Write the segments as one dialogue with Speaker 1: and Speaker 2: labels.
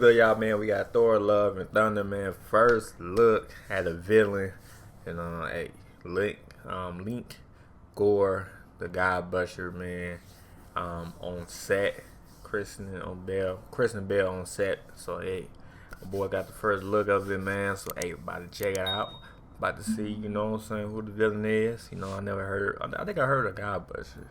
Speaker 1: good, y'all, man? We got Thor, Love, and Thunder, man. First look at a villain, and hey, Link, Gor the Godbutcher, man. On set, Kristen Bale on set. So hey, my boy got the first look of it, man. So hey, about to check it out. About to see, you know what I'm saying, who the villain is. You know, I never heard. I think I heard of Godbutcher.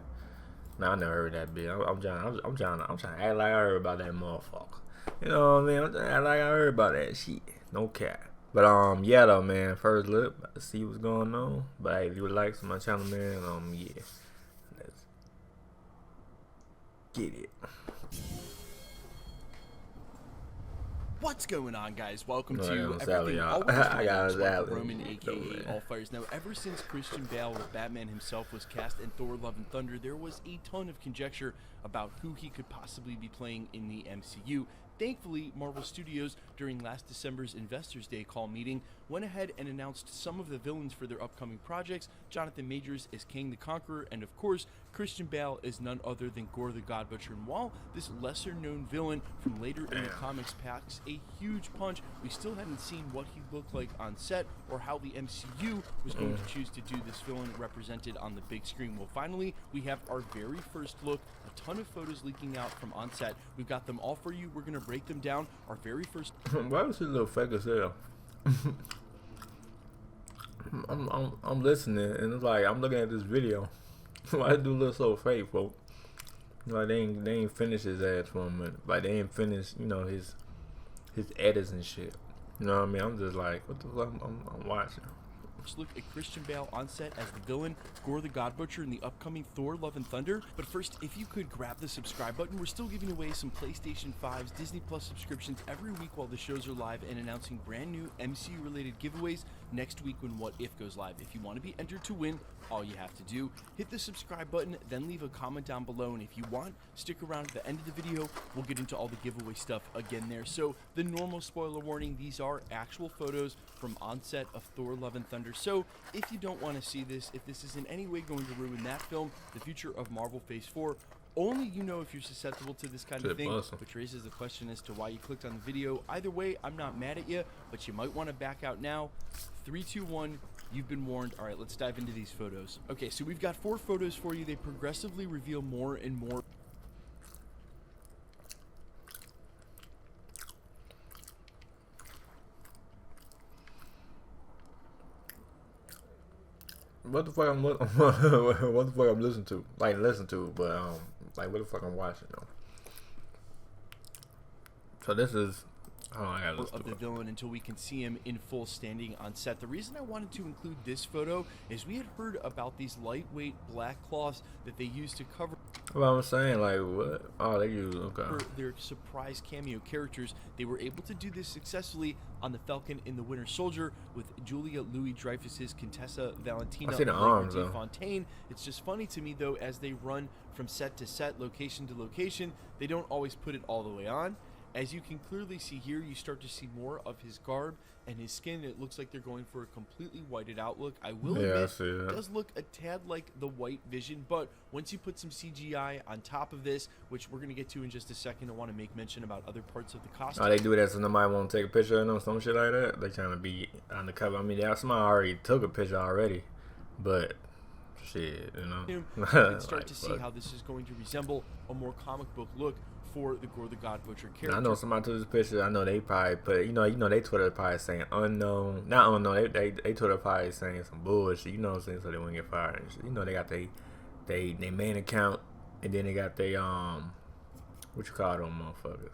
Speaker 1: No, I never heard that bit. I'm trying to act like I heard about that motherfucker. You know what I mean? I'm trying to act like I heard about that shit. No cap. But yeah though, man. First look, about to see what's going on. But hey, if you would like to my channel, man, yeah, let's get it.
Speaker 2: What's going on, guys? Welcome to
Speaker 1: Sally,
Speaker 2: Everything Always Roman, aka All Fires. Now, ever since Christian Bale or Batman himself was cast in Thor: Love and Thunder, there was a ton of conjecture about who he could possibly be playing in the MCU. Thankfully, Marvel Studios, during last December's Investors Day call meeting, went ahead and announced some of the villains for their upcoming projects. Jonathan Majors is King the Conqueror, and of course, Christian Bale is none other than Gor the Godbutcher. And while this lesser-known villain from later in the comics packs a huge punch, we still hadn't seen what he looked like on set or how the MCU was going to choose to do this villain represented on the big screen. Well, finally, we have our very first look. A ton of photos leaking out from on set. We've got them all for you. We're going to break them down. Our very first...
Speaker 1: Why was his little fake as hell? I'm listening, and it's like I'm looking at this video. Why do look so fake, folks? Like they ain't finished his ass for a minute. Like they ain't finished, you know, his edits and shit. You know what I mean? I'm just like, what the fuck? I'm watching.
Speaker 2: Let's look at Christian Bale on set as the villain, Gor the Godbutcher, in the upcoming Thor: Love and Thunder. But first, if you could grab the subscribe button, we're still giving away some PlayStation 5s, Disney Plus subscriptions every week while the shows are live, and announcing brand new MCU-related giveaways next week when What If goes live. If you want to be entered to win, all you have to do, hit the subscribe button, then leave a comment down below, and if you want, stick around at the end of the video. We'll get into all the giveaway stuff again there. So the normal spoiler warning, these are actual photos from on set of Thor: Love and Thunder. So if you don't want to see this, if this is in any way going to ruin that film, the future of Marvel Phase 4, only you know if you're susceptible to this kind of thing, which raises the question as to why you clicked on the video. Either way, I'm not mad at you, but you might want to back out now. 3, 2, 1, you've been warned. All right, let's dive into these photos. Okay, so we've got 4 photos for you. They progressively reveal more and more.
Speaker 1: What the fuck what the fuck I'm listening to? Like listen to, but like what the fuck I'm watching though. So this is I gotta listen
Speaker 2: of
Speaker 1: to
Speaker 2: the villain until we can see him in full standing on set. The reason I wanted to include this photo is we had heard about these lightweight black cloths that they use to cover.
Speaker 1: Well, I'm saying, like, what? Oh, they use, okay.
Speaker 2: For their surprise cameo characters. They were able to do this successfully on the Falcon and the Winter Soldier with Julia Louis-Dreyfus's Contessa Valentina
Speaker 1: I see the arms, though.
Speaker 2: Fontaine. It's just funny to me, though, as they run from set to set, location to location, they don't always put it all the way on. As you can clearly see here, you start to see more of his garb and his skin. It looks like they're going for a completely whited out look. I will admit, it does look a tad like the White Vision, but once you put some CGI on top of this, which we're going to get to in just a second, I want to make mention about other parts of the costume.
Speaker 1: Oh, they do that so nobody want to take a picture of them, some shit like that? They trying to be on the cover. I mean, somebody already took a picture already, but shit, you know.
Speaker 2: You can start to see how this is going to resemble a more comic book look for the Gor the Godbutcher character.
Speaker 1: I know somebody took this picture. I know they probably put, you know, they Twitter probably saying unknown, not unknown. They Twitter probably saying some bullshit. You know what I'm saying? So they won't get fired and shit. You know they got they main account, and then they got they what you call them motherfuckers?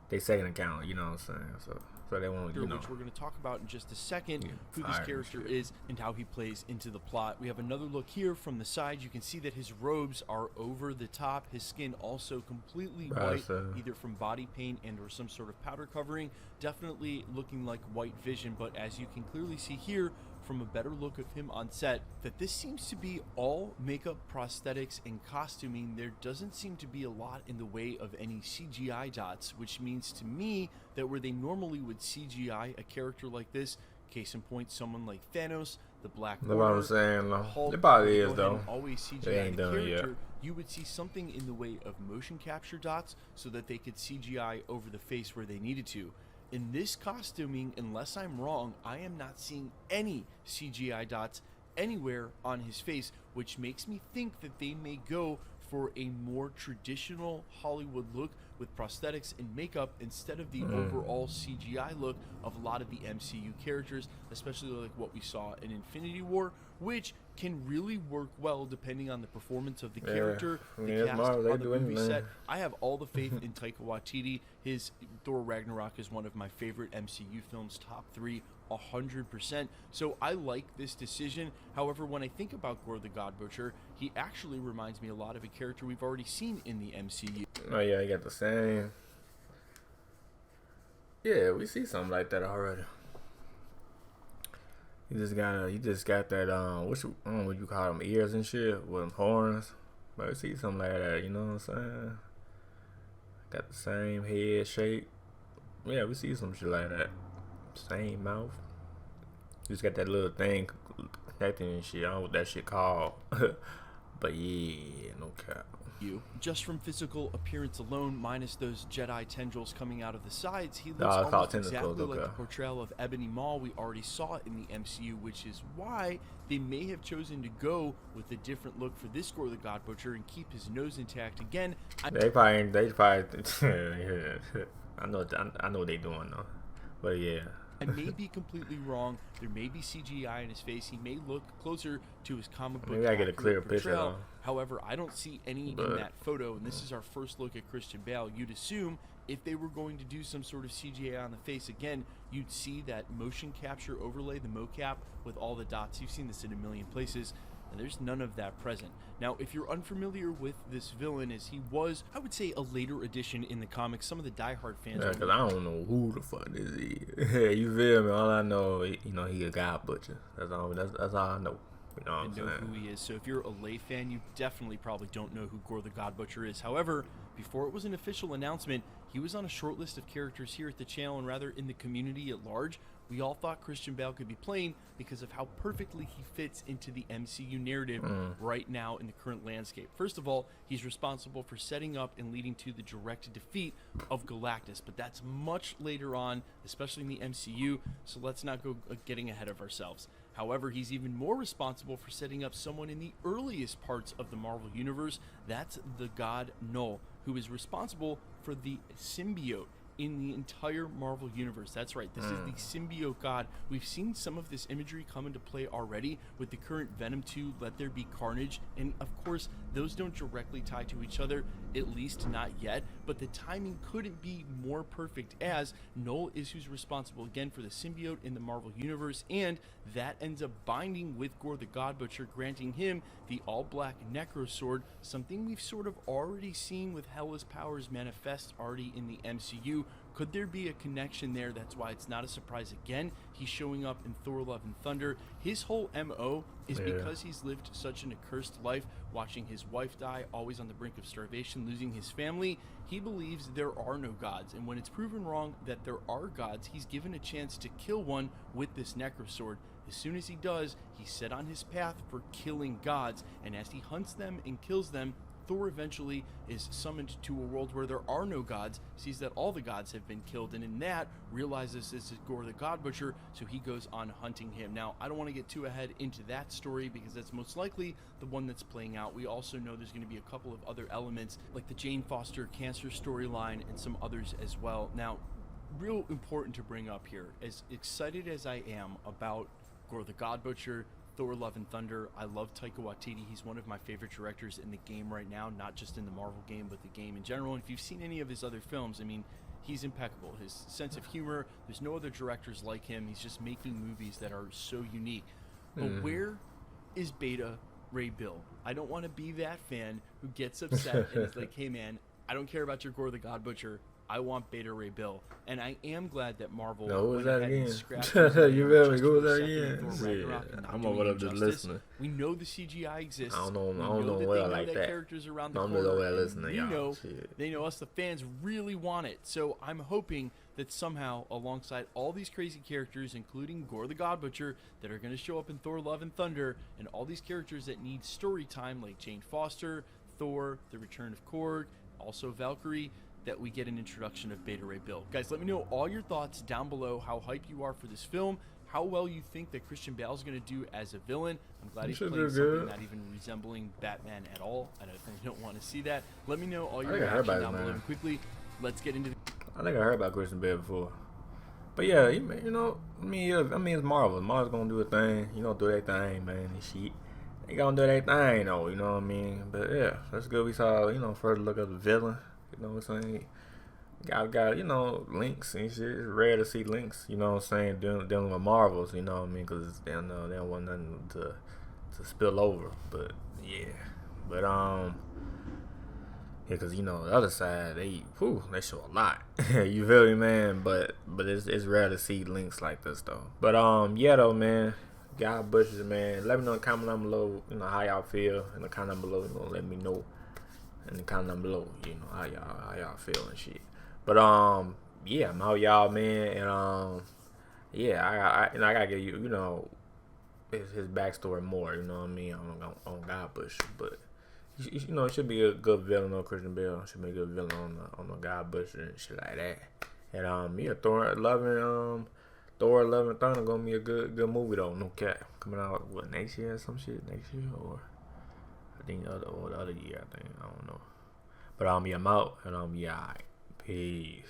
Speaker 1: They second account. You know what I'm saying? So they won't, you know.
Speaker 2: Which we're going to talk about in just a second, who this character
Speaker 1: is
Speaker 2: and how he plays into the plot. We have another look here from the side. You can see that his robes are over the top. His skin also completely white, either from body paint and or some sort of powder covering. Definitely looking like White Vision, but as you can clearly see here, from a better look of him on set, that this seems to be all makeup, prosthetics, and costuming. There doesn't seem to be a lot in the way of any CGI dots, which means to me that where they normally would CGI a character like this, Case in point, someone like Thanos, the Black
Speaker 1: That's what I'm
Speaker 2: Order,
Speaker 1: saying.
Speaker 2: Hulk,
Speaker 1: It probably
Speaker 2: go
Speaker 1: is
Speaker 2: ahead
Speaker 1: though.
Speaker 2: and always
Speaker 1: They
Speaker 2: CGI
Speaker 1: ain't
Speaker 2: the
Speaker 1: done it yet.
Speaker 2: character, you would see something in the way of motion capture dots so that they could CGI over the face where they needed to. In this costuming, unless I'm wrong, I am not seeing any CGI dots anywhere on his face, which makes me think that they may go for a more traditional Hollywood look with prosthetics and makeup instead of the overall CGI look of a lot of the MCU characters, especially like what we saw in Infinity War, which can really work well depending on the performance of the character, the cast
Speaker 1: Marvel,
Speaker 2: on the movie set. I have all the faith in Taika Waititi. His Thor Ragnarok is one of my favorite MCU films, top 3, 100%. So I like this decision. However, when I think about Gor the Godbutcher, he actually reminds me a lot of a character we've already seen in the MCU.
Speaker 1: Oh yeah, he got the same. Yeah, we see something like that already. He just got that what you call them, ears and shit with them horns. But we see something like that, you know what I'm saying? Got the same head shape. Yeah, we see some shit like that. Same mouth. Just got that little thing connecting and shit. I don't know what that shit called. But yeah, no cap.
Speaker 2: Just from physical appearance alone, minus those Jedi tendrils coming out of the sides, he looks
Speaker 1: it's called
Speaker 2: almost
Speaker 1: tentacles,
Speaker 2: exactly like
Speaker 1: okay.
Speaker 2: the portrayal of Ebony Maw we already saw in the MCU, which is why they may have chosen to go with a different look for this Gor the Godbutcher and keep his nose intact again.
Speaker 1: They probably I know what they doing though. But yeah.
Speaker 2: I may be completely wrong. There may be CGI in his face. He may look closer to his comic book.
Speaker 1: Maybe I get a clear picture
Speaker 2: portrayal.
Speaker 1: though.
Speaker 2: However, I don't see any in that photo, and this is our first look at Christian Bale. You'd assume if they were going to do some sort of CGI on the face again, you'd see that motion capture overlay, the mocap, with all the dots. You've seen this in a million places, and there's none of that present. Now, if you're unfamiliar with this villain, as he was, I would say, a later addition in the comics, some of the diehard fans...
Speaker 1: Yeah, because I don't know who the fuck this is. You feel me? All I know, you know, he a God butcher. That's all I know. You know what I'm saying?
Speaker 2: Who he is. So if you're a lay fan, you definitely probably don't know who Gor the Godbutcher is. However, before it was an official announcement, he was on a short list of characters here at the channel and rather in the community at large. We all thought Christian Bale could be playing because of how perfectly he fits into the MCU narrative right now in the current landscape. First of all, he's responsible for setting up and leading to the direct defeat of Galactus, but that's much later on, especially in the MCU, so let's not go getting ahead of ourselves. However, he's even more responsible for setting up someone in the earliest parts of the Marvel Universe. That's the god Null, who is responsible for the symbiote in the entire Marvel Universe. That's right, this is the symbiote god. We've seen some of this imagery come into play already with the current Venom 2, Let There Be Carnage, and of course, those don't directly tie to each other, at least not yet, but the timing couldn't be more perfect as Null is who's responsible again for the symbiote in the Marvel Universe, and that ends up binding with Gor the Godbutcher, granting him the all-black Necro Sword, something we've sort of already seen with Hela's powers manifest already in the MCU. Could there be a connection there? That's why it's not a surprise again. He's showing up in Thor Love and Thunder. His whole MO is because he's lived such an accursed life, watching his wife die, always on the brink of starvation, losing his family. He believes there are no gods, and when it's proven wrong that there are gods, he's given a chance to kill one with this Necro Sword. As soon as he does, he's set on his path for killing gods, and as he hunts them and kills them, Thor eventually is summoned to a world where there are no gods, sees that all the gods have been killed, and in that realizes this is Gor the Godbutcher, so he goes on hunting him. Now, I don't want to get too ahead into that story because that's most likely the one that's playing out. We also know there's going to be a couple of other elements like the Jane Foster cancer storyline and some others as well. Now, real important to bring up here, as excited as I am about Gor the Godbutcher, Thor Love and Thunder, I love Taika Waititi. He's one of my favorite directors in the game right now, not just in the Marvel game, but the game in general. And if you've seen any of his other films, I mean, he's impeccable. His sense of humor, there's no other directors like him. He's just making movies that are so unique. But where is Beta Ray Bill? I don't want to be that fan who gets upset and is like, hey man, I don't care about your Gor the Godbutcher. I want Beta Ray Bill, and I am glad that Marvel went ahead and scrapped his name
Speaker 1: You feel me?
Speaker 2: just
Speaker 1: Who
Speaker 2: for
Speaker 1: was that
Speaker 2: the
Speaker 1: again?
Speaker 2: second Thor Ragnarok and not
Speaker 1: I'm
Speaker 2: doing
Speaker 1: over there
Speaker 2: him
Speaker 1: just
Speaker 2: justice.
Speaker 1: listening.
Speaker 2: We know the CGI exists.
Speaker 1: I don't know
Speaker 2: We
Speaker 1: well
Speaker 2: that they know
Speaker 1: like
Speaker 2: that
Speaker 1: that.
Speaker 2: characters around the
Speaker 1: I'm
Speaker 2: corner.
Speaker 1: just over there
Speaker 2: and
Speaker 1: listening,
Speaker 2: we
Speaker 1: y'all.
Speaker 2: know
Speaker 1: Shit.
Speaker 2: they know us, the fans, really want it. So I'm hoping that somehow, alongside all these crazy characters, including Gor the Godbutcher, that are going to show up in Thor Love and Thunder, and all these characters that need story time like Jane Foster, Thor, The Return of Korg, also Valkyrie, that we get an introduction of Beta Ray Bill. Guys, let me know all your thoughts down below, how hyped you are for this film, how well you think that Christian Bale is going to do as a villain. I'm glad he's playing something not even resembling Batman at all. I definitely don't want to see that. Let me know all your reactions down below. And quickly, let's get into the...
Speaker 1: I think I heard about Christian Bale before. But yeah, you know, I mean, it's Marvel. Marvel's going to do a thing. You know, do their thing, man, and shit. They going to do their thing, though, you know what I mean? But yeah, that's good. We saw, you know, further look at the villain. You know what I'm saying? Got you know, links and shit. It's rare to see links, you know what I'm saying, dealing with Marvels, you know what I mean? Because they don't want nothing to spill over. But yeah. But yeah, because you know the other side, they show a lot. You feel me, man? But it's rare to see links like this though. But yeah though, man. God Butcher, man. Let me know in the comment down below, you know, how y'all feel. In the comment down below, you know, let me know in the comment down below, you know, how y'all feel and shit. But yeah, I'm out, y'all, man, and yeah, I gotta give you, you know, his backstory more, you know what I mean, on God Butcher. But you know, it should be a good villain on Christian Bale. Should be a good villain on the God Butcher and shit like that. And yeah, Thor Love and Thunder gonna be a good movie though. No cap, coming out what, next year or some shit, next year, or I think the other year, I think, I don't know. But yeah, I'm out, and yeah, alright. Peace.